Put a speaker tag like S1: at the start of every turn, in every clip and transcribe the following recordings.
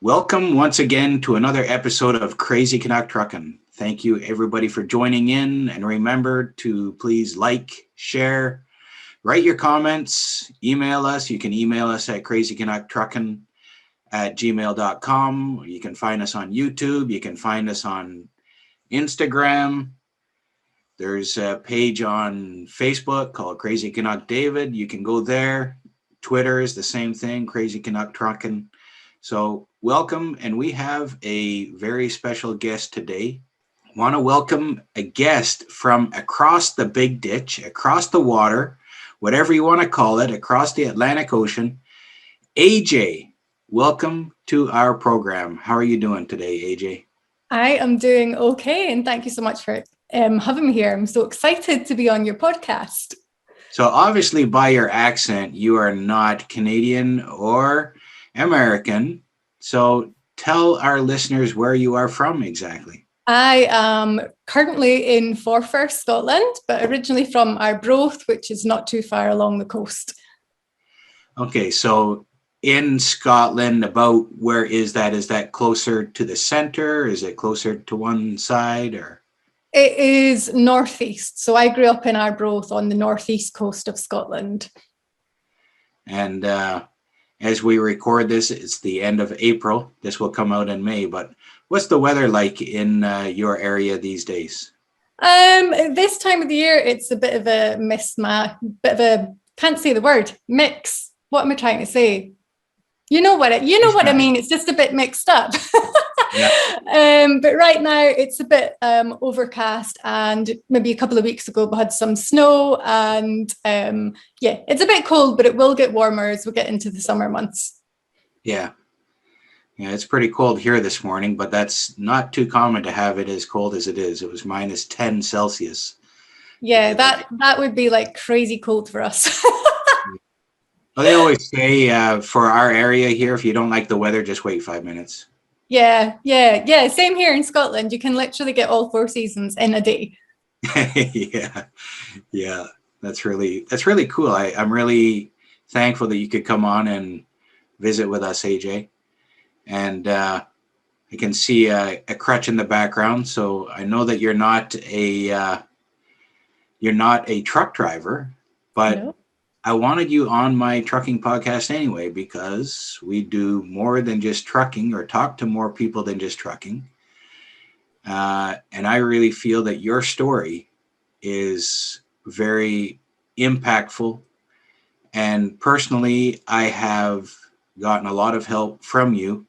S1: Welcome once again to another episode of Crazy Canuck Truckin'. Thank you everybody for joining in, and remember to please like, share, write your comments, email us. You can email us at crazycanucktruckin@gmail.com. You can find us on YouTube. You can find us on Instagram. There's a page on Facebook called Crazy Canuck David. You can go there. Twitter is the same thing, Crazy Canuck Truckin'. So welcome, and we have a very special guest today. I want to welcome a guest from across the big ditch, across the water, whatever you want to call it, across the Atlantic Ocean. AJ, welcome to our program. How are you doing today, AJ?
S2: I am doing okay, and thank you so much for having me here. I'm so excited to be on your podcast.
S1: So obviously by your accent, you are not Canadian or American. So tell our listeners where you are from exactly.
S2: I am currently in Forfar, Scotland, but originally from Arbroath, which is not too far along the coast.
S1: Okay, so in Scotland, about where is that? Is that closer to the center? Is it closer to one side or?
S2: It is northeast. So I grew up in Arbroath on the northeast coast of Scotland.
S1: And as we record this, it's the end of April. This will come out in May, but what's the weather like in your area these days?
S2: This time of the year, it's a bit of a can't say the word, mix. What am I trying to say? You know what I mean. It's just a bit mixed up. Yeah. But right now it's a bit overcast, and maybe a couple of weeks ago we had some snow, and it's a bit cold, but it will get warmer as we get into the summer months.
S1: Yeah, it's pretty cold here this morning, but that's not too common to have it as cold as it is. It was minus 10 Celsius.
S2: Yeah, that would be like crazy cold for us.
S1: Well, they always say for our area here, if you don't like the weather, just wait 5 minutes.
S2: Yeah. Same here in Scotland. You can literally get all 4 seasons in a day.
S1: Yeah. That's really cool. I'm really thankful that you could come on and visit with us, AJ. And I can see a crutch in the background, so I know that you're not a truck driver, but. No. I wanted you on my trucking podcast anyway, because we do more than just trucking, or talk to more people than just trucking. And I really feel that your story is very impactful. And personally, I have gotten a lot of help from you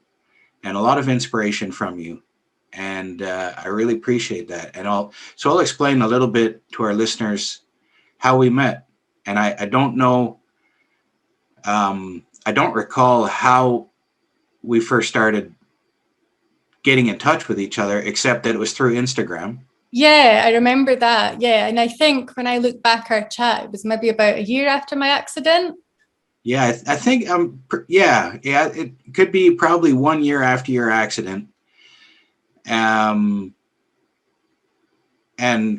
S1: and a lot of inspiration from you. And I really appreciate that. And I'll explain a little bit to our listeners how we met. And I don't know, I don't recall how we first started getting in touch with each other, except that it was through Instagram.
S2: Yeah, I remember that. Yeah. And I think when I look back our chat, it was maybe about a year after my accident.
S1: Yeah, I think, it could be probably 1 year after your accident. And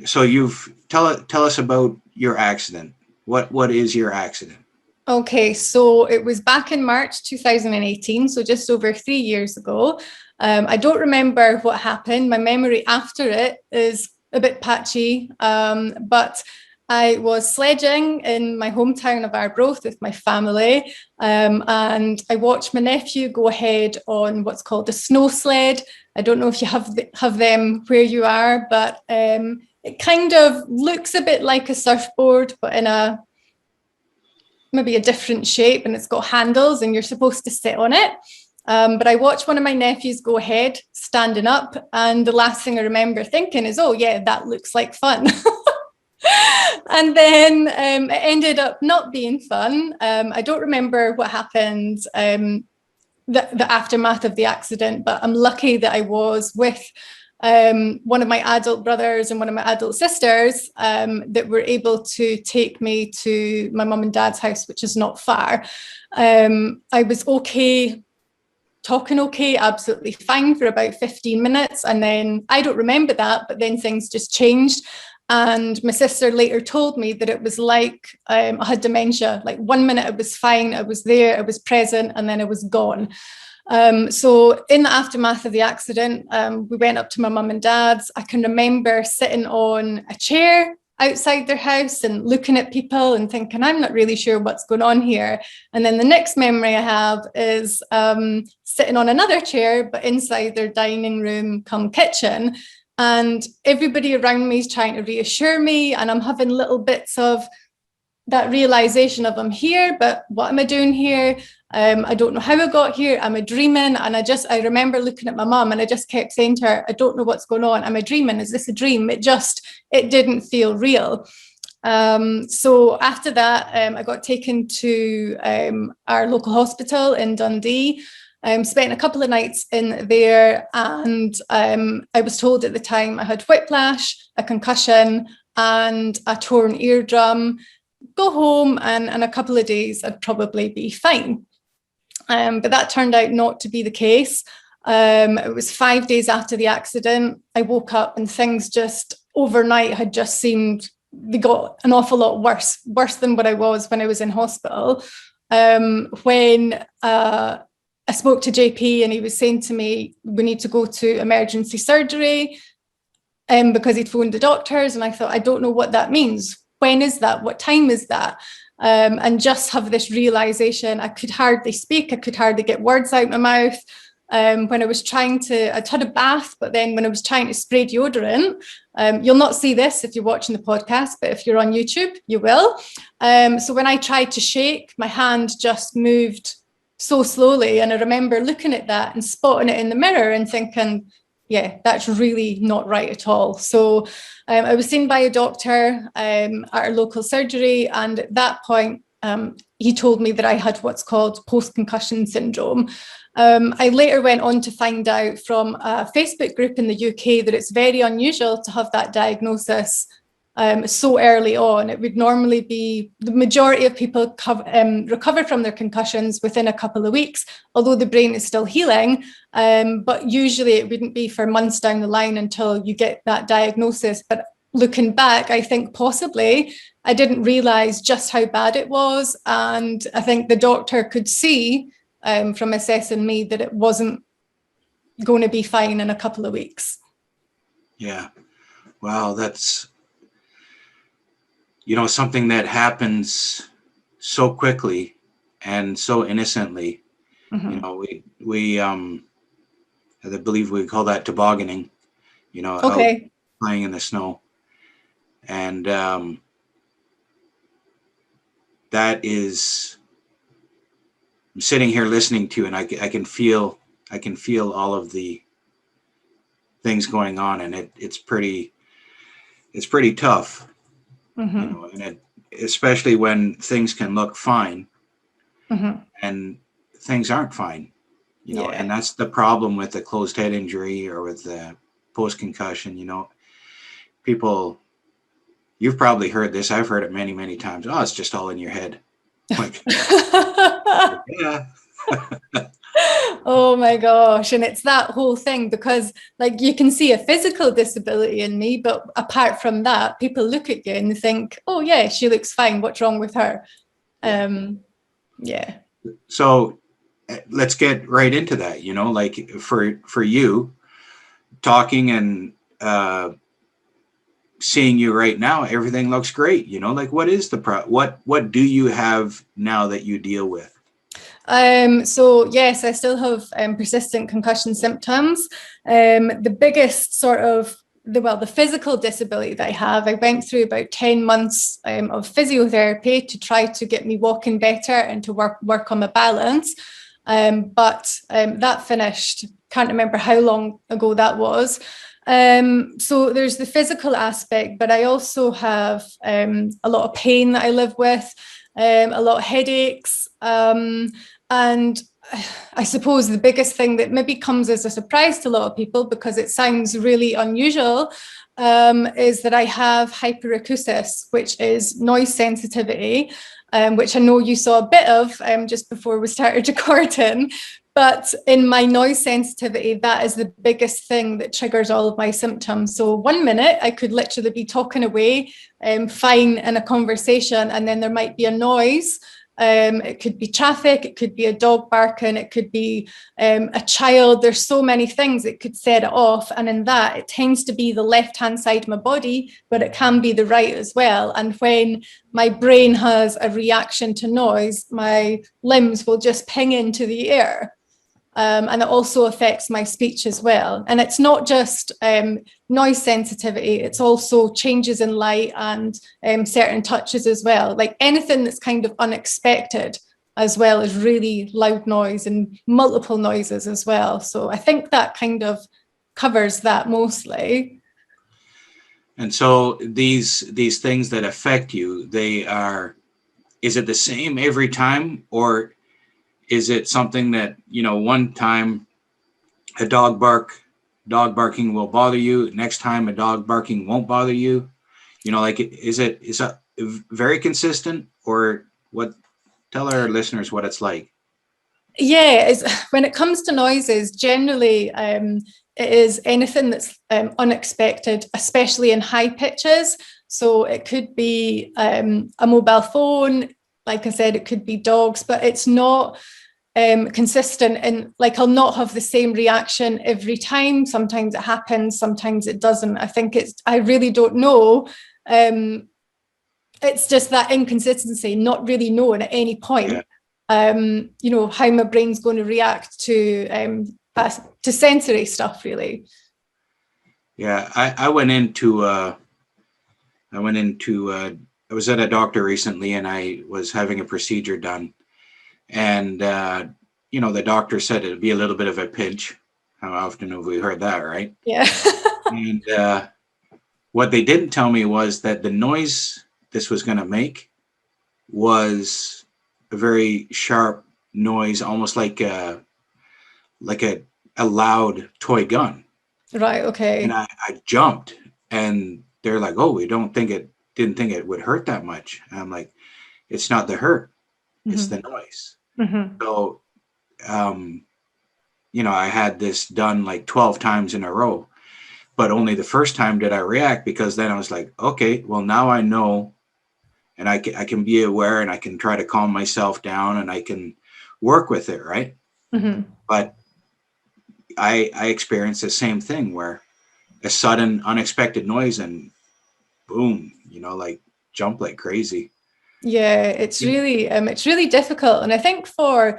S1: so tell us about your accident. What is your accident?
S2: Okay, so it was back in March 2018, so just over 3 years ago. I don't remember what happened. My memory after it is a bit patchy, but I was sledging in my hometown of Arbroath with my family, and I watched my nephew go ahead on what's called a snow sled. I don't know if you have them where you are, but it kind of looks a bit like a surfboard, but in maybe a different shape, and it's got handles and you're supposed to sit on it. But I watched one of my nephews go ahead standing up, and the last thing I remember thinking is, oh yeah, that looks like fun. And then it ended up not being fun. I don't remember what happened, the aftermath of the accident, but I'm lucky that I was with one of my adult brothers and one of my adult sisters that were able to take me to my mum and dad's house, which is not far. I was okay, talking okay, absolutely fine for about 15 minutes. And then I don't remember that, but then things just changed. And my sister later told me that it was like I had dementia. Like 1 minute I was fine, I was there, I was present, and then I was gone. So in the aftermath of the accident, we went up to my mum and dad's. I can remember sitting on a chair outside their house and looking at people and thinking, I'm not really sure what's going on here. And then the next memory I have is sitting on another chair, but inside their dining room come kitchen. And everybody around me is trying to reassure me. And I'm having little bits of that realization of I'm here, but what am I doing here? I don't know how I got here. Am I dreaming? And I remember looking at my mum and I just kept saying to her, I don't know what's going on. Am I dreaming? Is this a dream? It didn't feel real. So after that, I got taken to our local hospital in Dundee. Spent a couple of nights in there, and I was told at the time I had whiplash, a concussion, and a torn eardrum. Go home, and in a couple of days I'd probably be fine. But that turned out not to be the case. It was 5 days after the accident. I woke up and things just overnight had just seemed, they got an awful lot worse than what I was when I was in hospital. When I spoke to JP and he was saying to me, we need to go to emergency surgery because he'd phoned the doctors. And I thought, I don't know what that means. When is that? What time is that? And just have this realization, I could hardly speak. I could hardly get words out my mouth. When I was I'd had a bath, but then when I was trying to spray deodorant, you'll not see this if you're watching the podcast, but if you're on YouTube, you will. So when I tried to shake, my hand just moved so slowly. And I remember looking at that and spotting it in the mirror and thinking, yeah, that's really not right at all. So I was seen by a doctor at our local surgery. And at that point, he told me that I had what's called post-concussion syndrome. I later went on to find out from a Facebook group in the UK that it's very unusual to have that diagnosis so early on. It would normally be the majority of people recover from their concussions within a couple of weeks, although the brain is still healing. But usually it wouldn't be for months down the line until you get that diagnosis. But looking back, I think possibly I didn't realize just how bad it was. And I think the doctor could see from assessing me that it wasn't going to be fine in a couple of weeks.
S1: Yeah. Wow, that's, something that happens so quickly and so innocently. Mm-hmm. We I believe we call that tobogganing,
S2: okay.
S1: playing in the snow. And that is, I'm sitting here listening to, and I can feel all of the things going on, and it's pretty tough. Mm-hmm. And especially when things can look fine, mm-hmm. and things aren't fine, yeah. And that's the problem with the closed head injury or with the post-concussion, people, you've probably heard this. I've heard it many, many times. Oh, it's just all in your head. Like, yeah.
S2: Oh my gosh. And it's that whole thing, because like you can see a physical disability in me, but apart from that, people look at you and think, oh yeah, she looks fine. What's wrong with her? Yeah.
S1: So let's get right into that, like for you talking and seeing you right now, everything looks great. Like what is what do you have now that you deal with?
S2: So yes, I still have persistent concussion symptoms. The biggest sort of the physical disability that I went through about 10 months of physiotherapy to try to get me walking better and to work on my balance. But that finished. Can't remember how long ago that was. So there's the physical aspect, but I also have a lot of pain that I live with, a lot of headaches. And I suppose the biggest thing that maybe comes as a surprise to a lot of people, because it sounds really unusual, is that I have hyperacusis, which is noise sensitivity, which I know you saw a bit of just before we started recording. But in my noise sensitivity, that is the biggest thing that triggers all of my symptoms. So 1 minute, I could literally be talking away, fine in a conversation, and then there might be a noise It could be traffic, it could be a dog barking, it could be a child. There's so many things that could set it off. And in that, it tends to be the left-hand side of my body, but it can be the right as well. And when my brain has a reaction to noise, my limbs will just ping into the air. And it also affects my speech as well. And it's not just noise sensitivity, it's also changes in light and certain touches as well. Like anything that's kind of unexpected, as well as really loud noise and multiple noises as well. So I think that kind of covers that mostly.
S1: And so these things that affect you, is it the same every time, or is it something that, one time a dog barking will bother you, next time a dog barking won't bother you? Is it very consistent, or what? Tell our listeners what it's like.
S2: Yeah, when it comes to noises, generally it is anything that's unexpected, especially in high pitches. So it could be a mobile phone, like I said, it could be dogs, but it's not consistent, and like I'll not have the same reaction every time. Sometimes it happens, sometimes it doesn't. I really don't know. It's just that inconsistency, not really knowing at any point, how my brain's going to react to sensory stuff, really.
S1: Yeah, I was at a doctor recently, and I was having a procedure done. And, the doctor said it'd be a little bit of a pinch. How often have we heard that, right?
S2: Yeah.
S1: And what they didn't tell me was that the noise this was going to make was a very sharp noise, almost like a loud toy gun.
S2: Right. Okay.
S1: And I jumped, and they're like, "Oh, we didn't think it would hurt that much." And I'm like, "It's not the hurt, it's the noise." Mm-hmm. So, I had this done like 12 times in a row, but only the first time did I react, because then I was like, okay, well, now I know, and I can be aware, and I can try to calm myself down, and I can work with it, right? Mm-hmm. But I experienced the same thing, where a sudden unexpected noise and boom, like jump like crazy.
S2: Yeah, it's really difficult. And I think for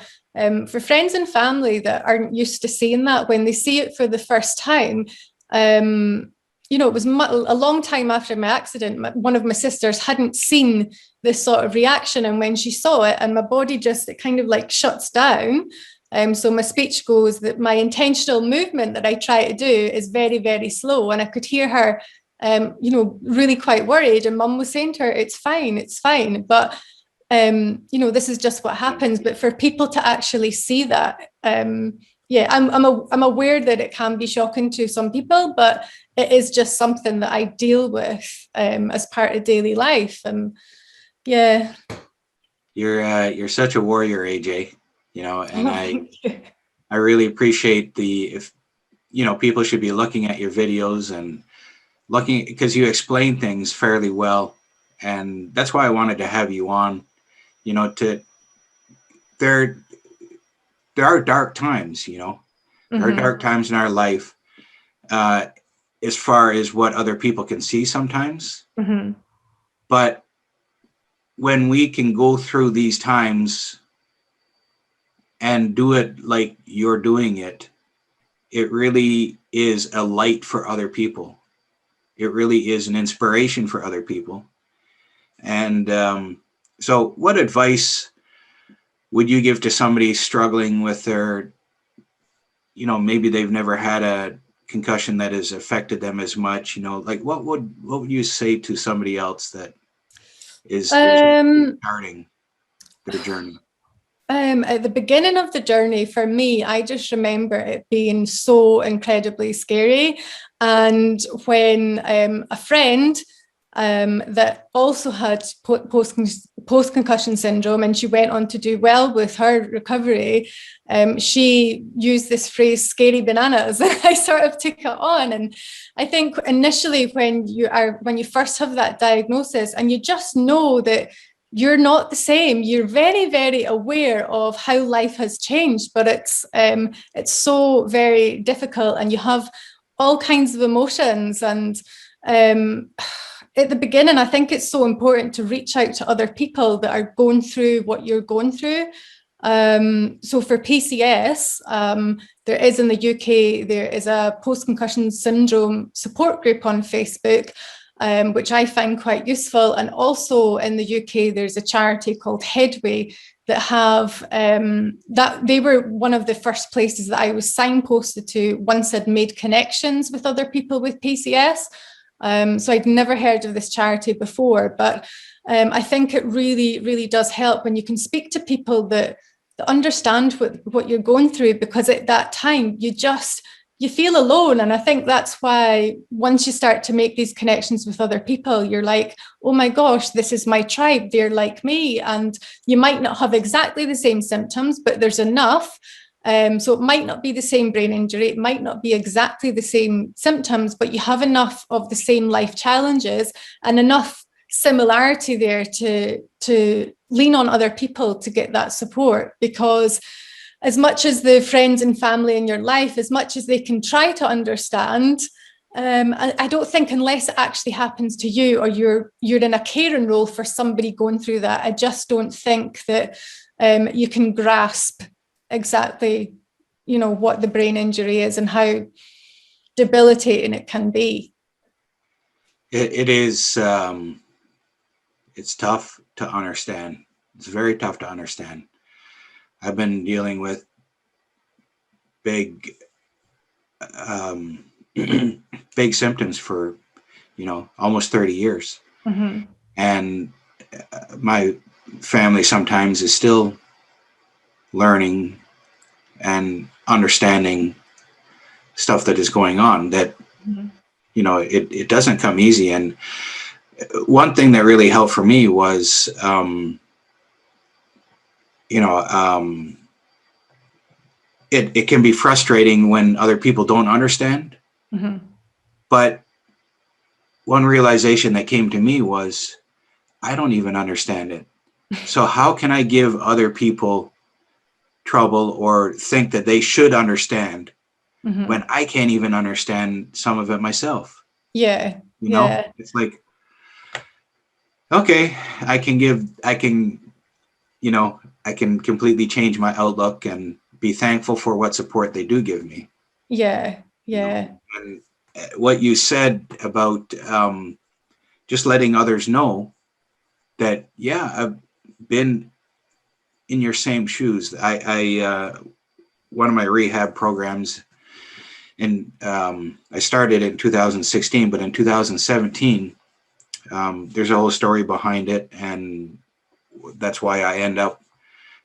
S2: friends and family that aren't used to seeing that, when they see it for the first time, it was a long time after my accident. One of my sisters hadn't seen this sort of reaction. And when she saw it, and my body it kind of like shuts down. So my speech goes, that my intentional movement that I try to do is very, very slow. And I could hear her really quite worried. And Mum was saying to her, it's fine. But, this is just what happens. But for people to actually see that, I'm aware that it can be shocking to some people, but it is just something that I deal with as part of daily life. And yeah.
S1: You're such a warrior, AJ, and I really appreciate people should be looking at your videos and because you explain things fairly well, and that's why I wanted to have you on. There are dark times, there are dark times in our life, as far as what other people can see sometimes. Mm-hmm. But when we can go through these times and do it like you're doing it, it really is a light for other people. It really is an inspiration for other people. And so what advice would you give to somebody struggling with their, maybe they've never had a concussion that has affected them as much, like what would you say to somebody else that is starting their journey?
S2: At the beginning of the journey, for me, I just remember it being so incredibly scary. And when a friend that also had post-concussion syndrome, and she went on to do well with her recovery, she used this phrase, scary bananas. I sort of took it on. And I think initially when you first have that diagnosis, and you just know that you're not the same. You're very, very aware of how life has changed, but it's so very difficult, and you have all kinds of emotions. And at the beginning, I think it's so important to reach out to other people that are going through what you're going through. So for PCS, there is in the UK, there is a post-concussion syndrome support group on Facebook, which I find quite useful. And also in the UK, there's a charity called Headway that have, that they were one of the first places that I was signposted to once I'd made connections with other people with PCS. So I'd never heard of this charity before, but I think it really, really does help when you can speak to people that understand what you're going through, because at that time you feel alone. And I think that's why once you start to make these connections with other people, you're like, oh my gosh, this is my tribe, they're like me. And you might not have exactly the same symptoms, but there's enough. So it might not be the same brain injury, it might not be exactly the same symptoms, but you have enough of the same life challenges and enough similarity there to lean on other people to get that support. Because as much as the friends and family in your life, as much as they can try to understand, I don't think, unless it actually happens to you or you're in a caring role for somebody going through that, I just don't think that you can grasp exactly, what the brain injury is and how debilitating it can be.
S1: It is. It's tough to understand. It's very tough to understand. I've been dealing with big, big symptoms for, almost 30 years. Mm-hmm. And my family sometimes is still learning and understanding stuff that is going on that, mm-hmm. It doesn't come easy. And one thing that really helped for me was, it can be frustrating when other people don't understand. Mm-hmm. But one realization that came to me was, I don't even understand it. So how can I give other people trouble or think that they should understand, mm-hmm. when I can't even understand some of it myself?
S2: Yeah.
S1: It's like, okay, I can completely change my outlook and be thankful for what support they do give me.
S2: Yeah.
S1: And what you said about just letting others know that, I've been in your same shoes. I one of my rehab programs, and I started in 2016, but in 2017, there's a whole story behind it, and that's why I end up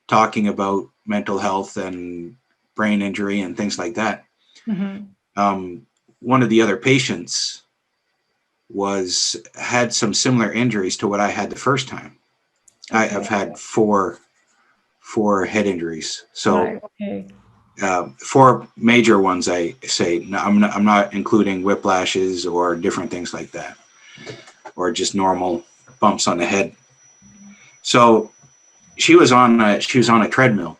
S1: talking about mental health and brain injury and things like that. Mm-hmm. One of the other patients had some similar injuries to what I had the first time. Okay. I've had four head injuries. So okay. 4 major ones, I say. No, I'm not including whiplashes or different things like that, or just normal bumps on the head. So she was on a treadmill,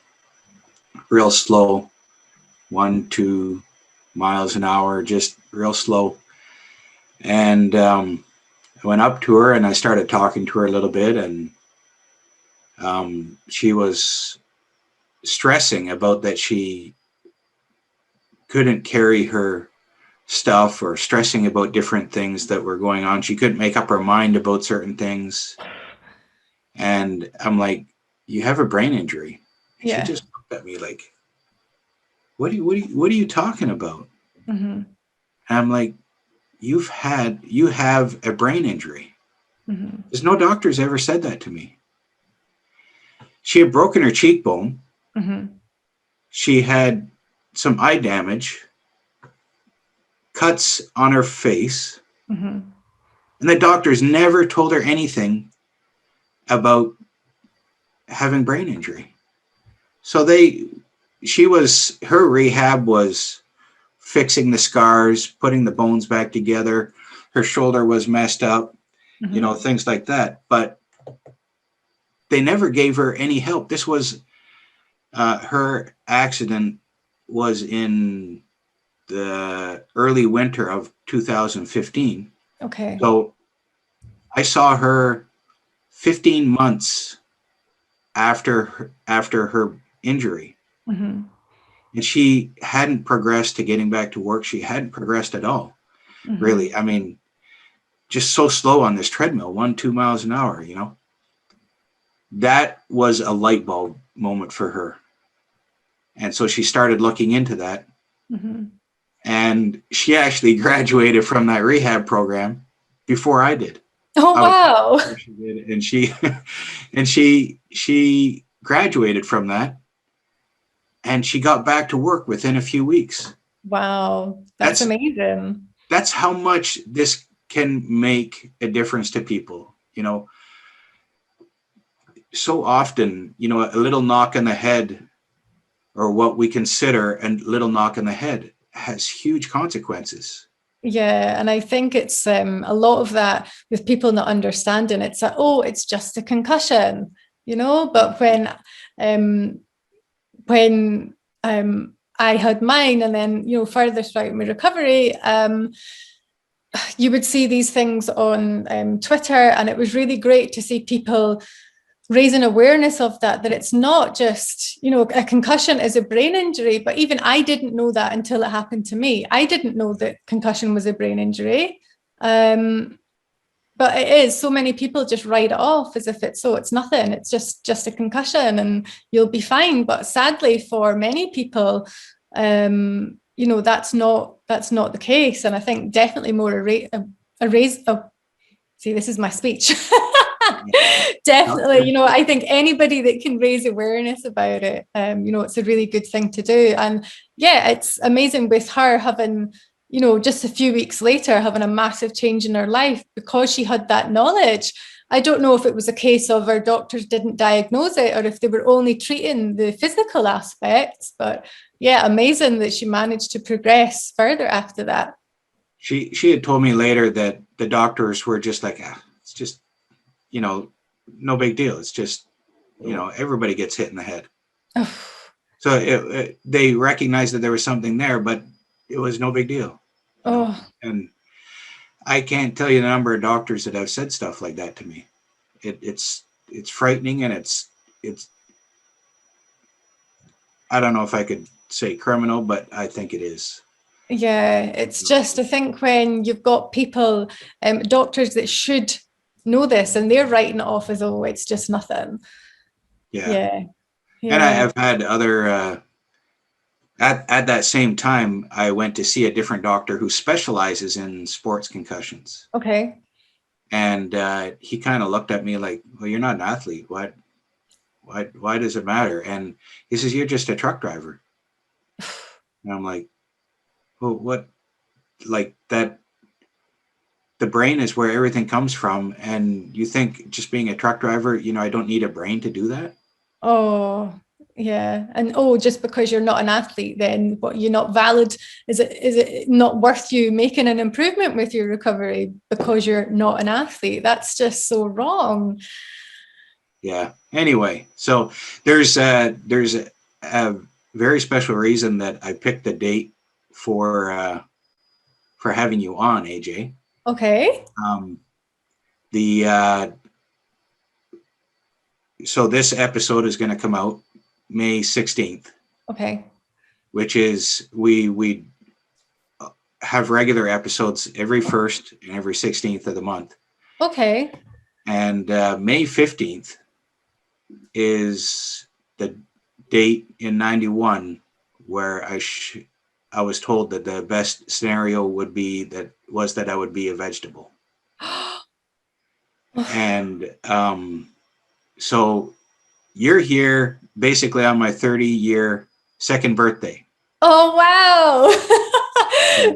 S1: real slow, 1-2 miles an hour, just real slow. And I went up to her and I started talking to her a little bit, and she was stressing about that she couldn't carry her stuff, or stressing about different things that were going on. She couldn't make up her mind about certain things. And I'm like, you have a brain injury. And she just looked at me like, what are you talking about? Mm-hmm. And I'm like, you have a brain injury. Mm-hmm. There's no doctor's ever said that to me. She had broken her cheekbone. Mm-hmm. She had some eye damage, cuts on her face. Mm-hmm. And the doctors never told her anything about having brain injury. So her rehab was fixing the scars, putting the bones back together. Her shoulder was messed up, mm-hmm. Things like that. But they never gave her any help. This was her accident was in the early winter of 2015.
S2: Okay.
S1: So I saw her 15 months after her injury.
S2: Mm-hmm.
S1: And she hadn't progressed to getting back to work. She hadn't progressed at all,
S2: Mm-hmm.
S1: really. I mean, just so slow on this treadmill, 1-2 miles an hour, you know. That was a light bulb moment for her. And so she started looking into that.
S2: Mm-hmm.
S1: And she actually graduated from that rehab program before I did.
S2: Oh, wow.
S1: She did, and she graduated from that, and she got back to work within a few weeks.
S2: Wow, that's amazing.
S1: That's how much this can make a difference to people. You know, so often, you know, a little knock on the head, or what we consider a little knock on the head, has huge consequences.
S2: Yeah, and I think it's a lot of that with people not understanding. It's like, oh, it's just a concussion, you know. But when I had mine, and then, you know, further throughout my recovery, you would see these things on Twitter, and it was really great to see people raising awareness of that it's not just, you know, a concussion is a brain injury. But even I didn't know that until it happened to me. I didn't know that concussion was a brain injury. But it is. So many people just write it off as if it's nothing. It's just a concussion and you'll be fine. But sadly, for many people, you know, that's not the case. And I think definitely more see, this is my speech. Definitely, you know, I think anybody that can raise awareness about it, you know, it's a really good thing to do. And yeah, it's amazing with her having, you know, just a few weeks later, having a massive change in her life because she had that knowledge. I don't know if it was a case of her doctors didn't diagnose it or if they were only treating the physical aspects, but yeah, amazing that she managed to progress further after that.
S1: She had told me later that the doctors were just like, it's just, you know, no big deal. It's just, you know, everybody gets hit in the head. So they recognized that there was something there, but it was no big deal. And I can't tell you the number of doctors that have said stuff like that to me. It's frightening, and it's I don't know if I could say criminal, but I think it is.
S2: Yeah, it's just, I think when you've got people, doctors that should know this, and they're writing it off as, oh, it's just nothing. Yeah.
S1: And I've had other, at that same time, I went to see a different doctor who specializes in sports concussions.
S2: Okay.
S1: And he kind of looked at me like, well, you're not an athlete. Why does it matter? And he says, you're just a truck driver. And I'm like, well, what, like that, the brain is where everything comes from. And you think just being a truck driver, you know, I don't need a brain to do that?
S2: Oh, yeah. And just because you're not an athlete, then what, you're not valid? Is it not worth you making an improvement with your recovery because you're not an athlete? That's just so wrong.
S1: Yeah. Anyway, so there's a very special reason that I picked the date for having you on, AJ.
S2: Okay.
S1: So this episode is going to come out May 16th.
S2: Okay.
S1: Which is we have regular episodes every 1st and every 16th of the month.
S2: Okay.
S1: And May 15th is the date in 91 where I was told that the best scenario would be that I would be a vegetable. And so you're here basically on my 30-year second birthday.
S2: Oh, wow.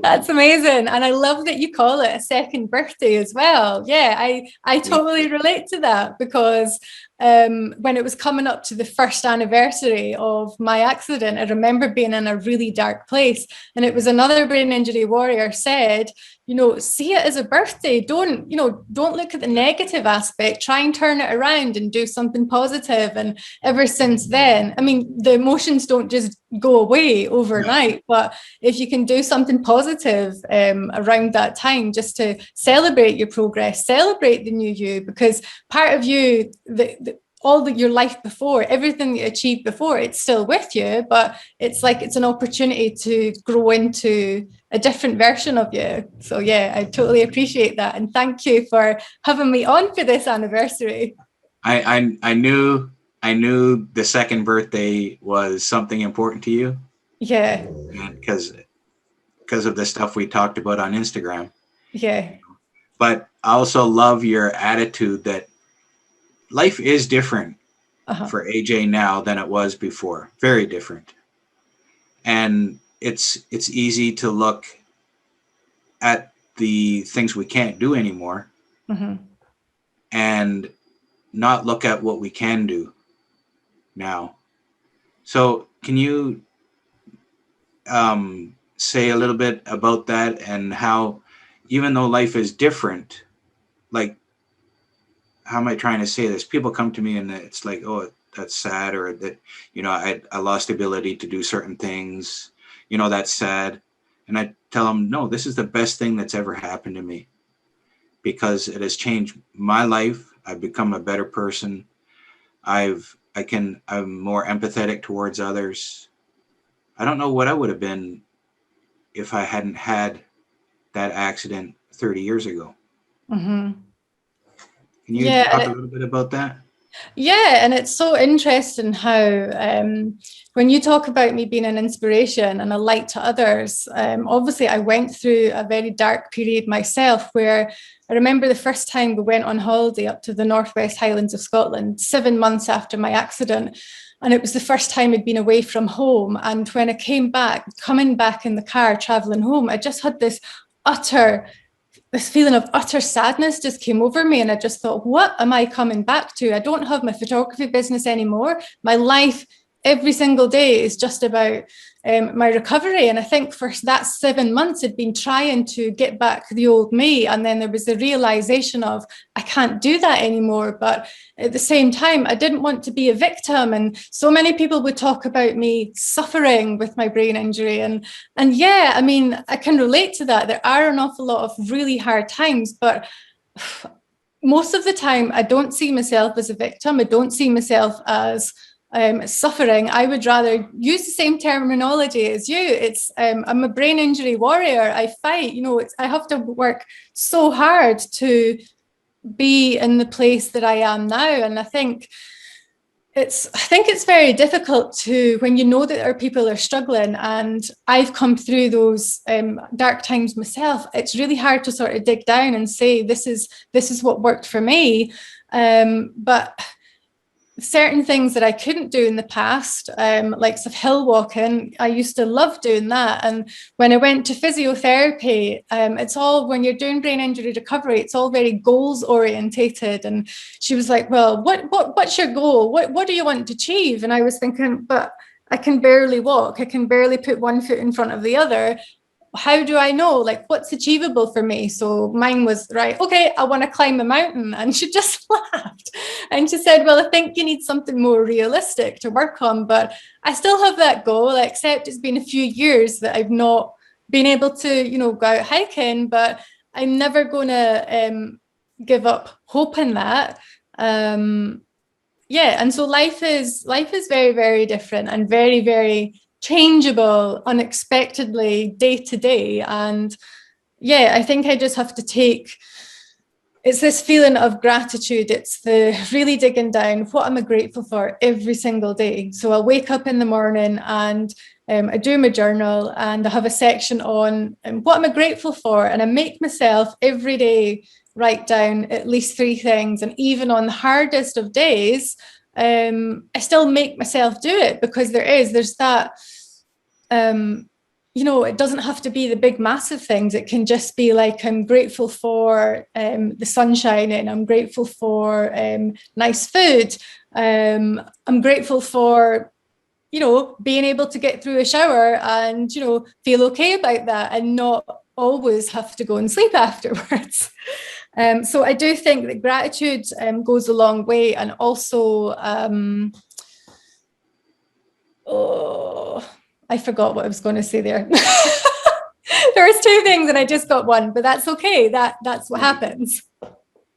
S2: That's amazing. And I love that you call it a second birthday as well. Yeah, I totally relate to that because when it was coming up to the first anniversary of my accident, I remember being in a really dark place. And it was another brain injury warrior said, see it as a birthday. Don't look at the negative aspect. Try and turn it around and do something positive. And ever since then, I mean, the emotions don't just go away overnight, but if you can do something positive around that time, just to celebrate your progress, celebrate the new you, because part of you, your life before, everything you achieved before, it's still with you, but it's like it's an opportunity to grow into a different version of you. So yeah, I totally appreciate that, and thank you for having me on for this anniversary.
S1: I knew the second birthday was something important to you.
S2: Yeah.
S1: Because of the stuff we talked about on Instagram.
S2: Yeah.
S1: But I also love your attitude that life is different for AJ now than it was before. Very different. And it's easy to look at the things we can't do anymore and not look at what we can do now. So can you say a little bit about that, and how, even though life is different, like, how am I trying to say this? People come to me and it's like, oh, that's sad, or that, I lost the ability to do certain things, that's sad. And I tell them, no, this is the best thing that's ever happened to me, because it has changed my life. I've become a better person. I'm more empathetic towards others. I don't know what I would have been if I hadn't had that accident 30 years ago. Can you talk a little bit about that?
S2: Yeah, and it's so interesting how when you talk about me being an inspiration and a light to others, obviously I went through a very dark period myself, where I remember the first time we went on holiday up to the Northwest Highlands of Scotland, 7 months after my accident. And it was the first time I'd been away from home. And when I came back, coming back in the car, traveling home, I just had this feeling of utter sadness just came over me. And I just thought, what am I coming back to? I don't have my photography business anymore. My life every single day is just about my recovery. And I think for that 7 months, I'd been trying to get back the old me. And then there was the realization of, I can't do that anymore. But at the same time, I didn't want to be a victim. And so many people would talk about me suffering with my brain injury. And yeah, I mean, I can relate to that. There are an awful lot of really hard times, but most of the time, I don't see myself as a victim. I don't see myself as suffering. I would rather use the same terminology as you. It's I'm a brain injury warrior. I fight. I have to work so hard to be in the place that I am now. And I think it's very difficult to, when you know that our people are struggling, and I've come through those dark times myself. It's really hard to sort of dig down and say this is what worked for me. But certain things that I couldn't do in the past, like hill walking, I used to love doing that. And when I went to physiotherapy, it's all, when you're doing brain injury recovery, it's all very goals orientated. And she was like, well, what's your goal? What do you want to achieve? And I was thinking, but I can barely walk. I can barely put one foot in front of the other. How do I know, what's achievable for me? So mine was, right, okay, I want to climb a mountain. And she just laughed. And she said, well, I think you need something more realistic to work on. But I still have that goal, except it's been a few years that I've not been able to, go out hiking. But I'm never going to give up hope in that. Yeah. And so life is very, very different and very, very changeable unexpectedly day to day. And yeah, I think I just have to it's this feeling of gratitude. It's the really digging down, what am I grateful for every single day? So I'll wake up in the morning and I do my journal, and I have a section on what am I grateful for? And I make myself every day write down at least 3 things. And even on the hardest of days, I still make myself do it, because there's that it doesn't have to be the big massive things. It can just be like, I'm grateful for the sunshine, and I'm grateful for nice food. I'm grateful for, being able to get through a shower and, feel okay about that and not always have to go and sleep afterwards. So I do think that gratitude goes a long way. And also, I forgot what I was going to say there. There was two things and I just got one, but that's okay. That's what happens.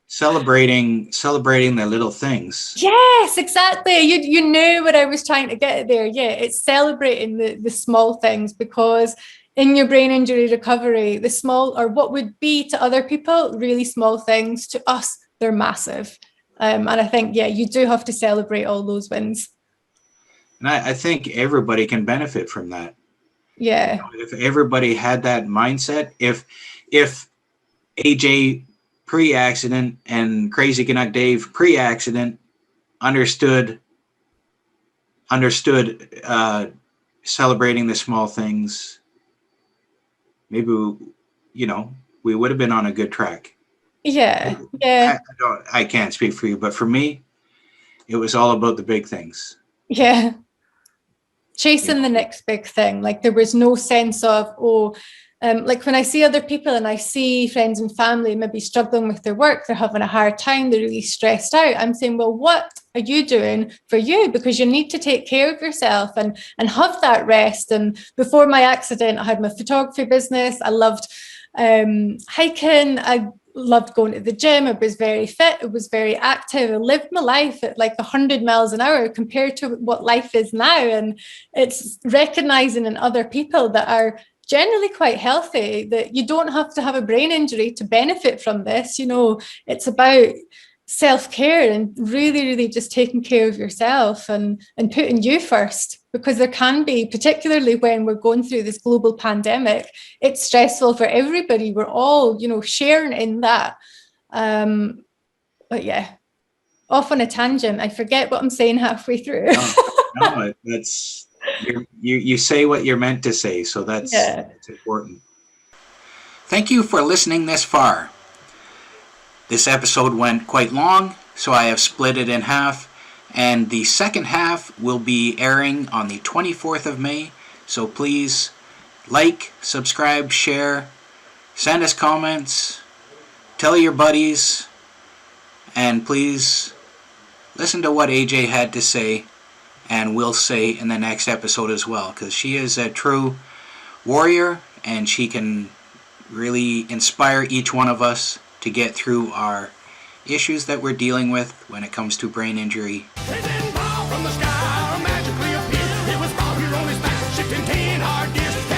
S1: Celebrating the little things.
S2: Yes, exactly. You knew what I was trying to get at there. Yeah, it's celebrating the small things, because in your brain injury recovery, the small, or what would be to other people really small things, to us, they're massive. And I think, you do have to celebrate all those wins.
S1: And I think everybody can benefit from that.
S2: Yeah.
S1: If everybody had that mindset, if AJ pre-accident and Crazy Canuck Dave pre-accident understood celebrating the small things, maybe we would have been on a good track.
S2: Yeah.
S1: I can't speak for you, but for me, it was all about the big things.
S2: Yeah. Chasing the next big thing. Like, there was no sense of, like when I see other people and I see friends and family maybe struggling with their work, they're having a hard time, they're really stressed out. I'm saying, well, what are you doing for you? Because you need to take care of yourself and have that rest. And before my accident, I had my photography business. I loved hiking. I loved going to the gym. I was very fit. I was very active. I lived my life at like 100 miles an hour compared to what life is now. And it's recognizing in other people that are generally quite healthy that you don't have to have a brain injury to benefit from this. It's about self-care and really, really just taking care of yourself and putting you first, because there can be, particularly when we're going through this global pandemic, it's stressful for everybody. We're all, sharing in that. But yeah, off on a tangent. I forget what I'm saying halfway through.
S1: No, that's you say what you're meant to say, so that's important. Thank you for listening this far. This episode went quite long, so I have split it in half, and the second half will be airing on the 24th of May, so please like, subscribe, share, send us comments, tell your buddies, and please listen to what AJ had to say and will say in the next episode as well, because she is a true warrior and she can really inspire each one of us to get through our issues that we're dealing with when it comes to brain injury. From the sky, magically appeared. It was here on his back, shifting 10 hard gears.